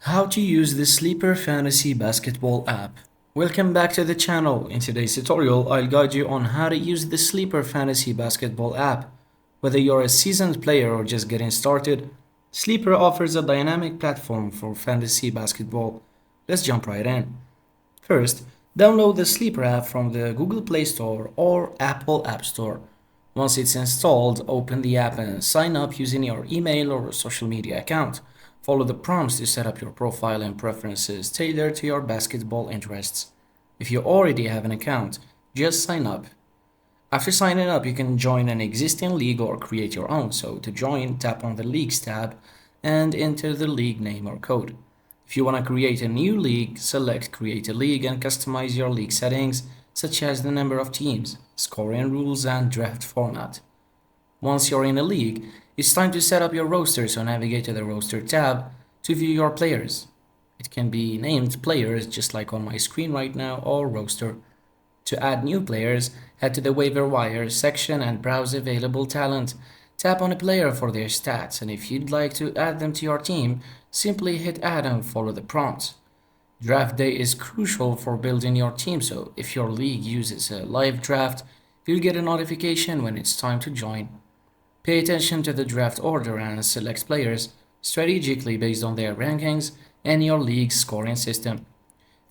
How to use the Sleeper Fantasy Basketball app. Welcome back to the channel. In today's tutorial, I'll guide you on how to use the Sleeper Fantasy Basketball app. Whether you're a seasoned player or just getting started, Sleeper offers a dynamic platform for fantasy basketball. Let's jump right in. First, download the Sleeper app from the Google Play Store or Apple App Store. Once it's installed, open the app and sign up using your email or social media account. Follow the prompts to set up your profile and preferences tailored to your basketball interests. If you already have an account, just sign up. After signing up, you can join an existing league or create your own. So to join, tap on the Leagues tab and enter the league name or code. If you want to create a new league, select Create a League and customize your league settings, such as the number of teams, scoring rules, and draft format. Once you're in a league, it's time to set up your roster, so navigate to the Roster tab to view your players. It can be named Players, just like on my screen right now, or Roster. To add new players, head to the Waiver Wire section and browse available talent. Tap on a player for their stats, and if you'd like to add them to your team, simply hit Add and follow the prompts. Draft day is crucial for building your team, so if your league uses a live draft, you'll get a notification when it's time to join. Pay attention to the draft order and select players strategically based on their rankings and your league's scoring system.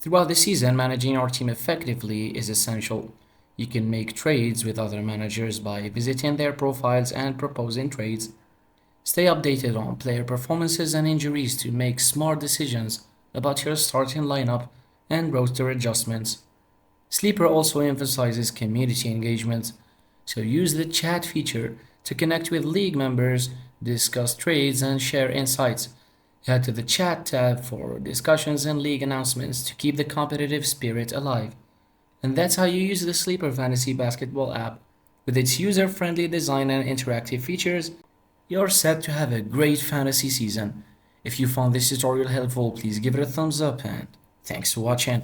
Throughout the season, managing your team effectively is essential. You can make trades with other managers by visiting their profiles and proposing trades. Stay updated on player performances and injuries to make smart decisions about your starting lineup and roster adjustments. Sleeper also emphasizes community engagement, so use the chat feature to connect with league members, discuss trades, and share insights. Head to the chat tab for discussions and league announcements to keep the competitive spirit alive. And that's how you use the Sleeper Fantasy Basketball app. With its user-friendly design and interactive features, you're set to have a great fantasy season. If you found this tutorial helpful, please give it a thumbs up and thanks for watching.